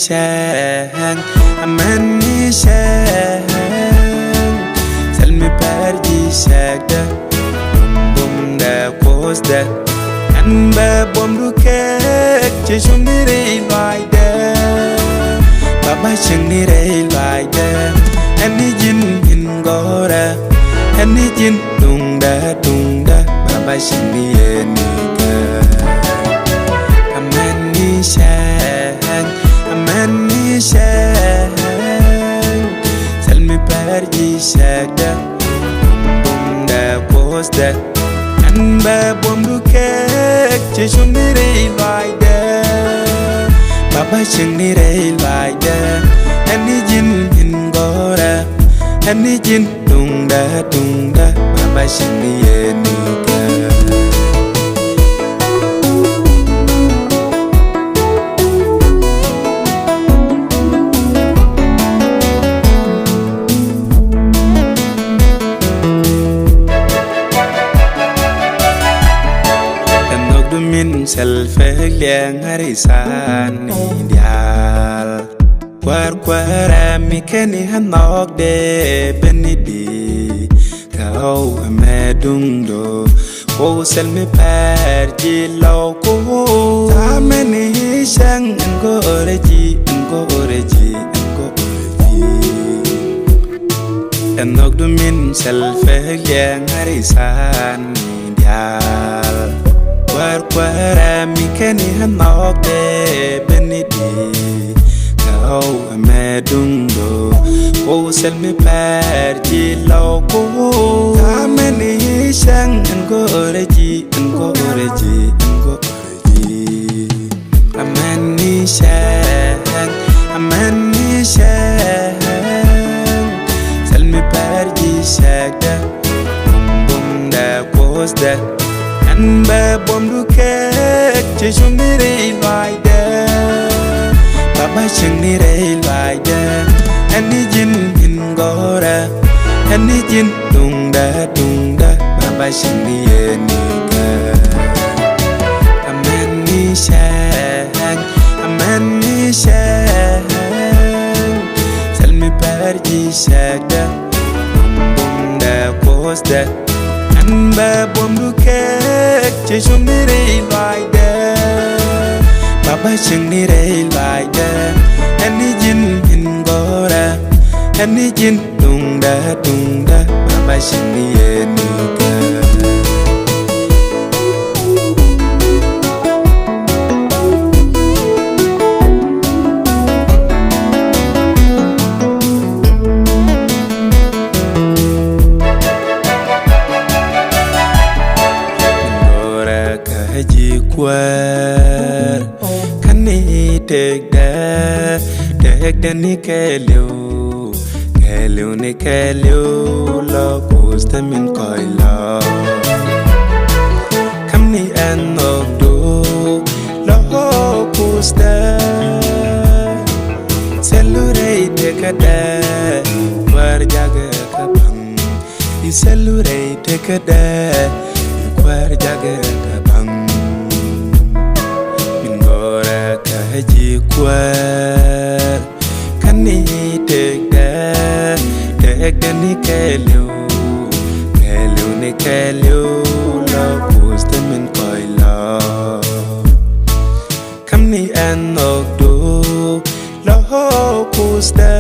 شان أماني شان سلمي بارجي شاكدا بوم دا كوس دا أنبا بوم روكك جشم دي ريل بايدا بابا شن دي ريل بايدا أني جن هنغورا أني جن دون دا بابا شن دي ينيكا أماني شان أماني شان سلمي بارجي شاكدا بوم دا كوس دا أنبا بوم روكك جشم دي ريل بايدا بابا شن دي ريل بايدا أني جن هنغورا أني جن دون دا بابا شن دي ينيكا min selfie liang harisan ideal kwara mi keni hanok de benidi kau medung do wo selmi per ji lo ko tameni sang ngo reji enok du min selfie liang harisan ideal kwara mi keni hanok de benidi kau medung do wo selmi per ji lo ko tameni sang ngo reji amani shan selmi per ji shakda bum da kos da Anba bom rookek jeshum di reel baida Baba sheng di reel baida Ani jin hingora Ani jin dungda Baba sheng di yenika Amani shan Salmi parji shakda Bum da kos da Anba bom rookek jeshum di reel baida Baba sheng di reel baida Ani jin hingora Ani jin dungda Baba sheng di yenika kwar kani tekda ni kelio ni kelio lo posta min koilo kamni anok do lo posta cellurei tekada war jaga kabang I cellurei tekada war jaga kabang haji kwar kani tekda ni kelio ni kelio lo posta min koilo kamni anok do lo posta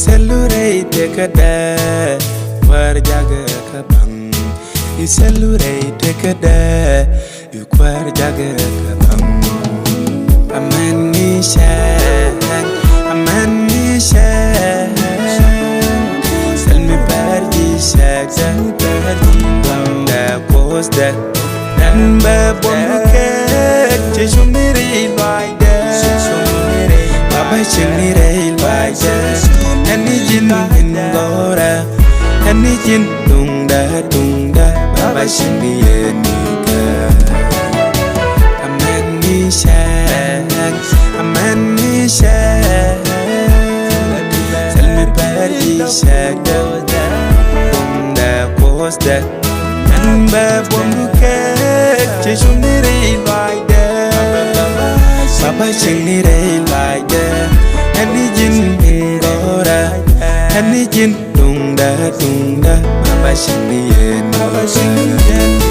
cellurei tekada war jaga kabang I cellurei tekada kwar jaga kabang Amani shan Salmi parji shakda Bum da kos da Anba bom rookek jeshum di reel baida Baba sheng di reel baida Ani jin hingora Ani jin dungda Baba sheng di yenika Amani shan Salmi parji shakda Bum da kos da Anba bom rookek jeshum di reel baida Baba ching ni day like that Any jin dora Any jin dung da Baba ching ni yen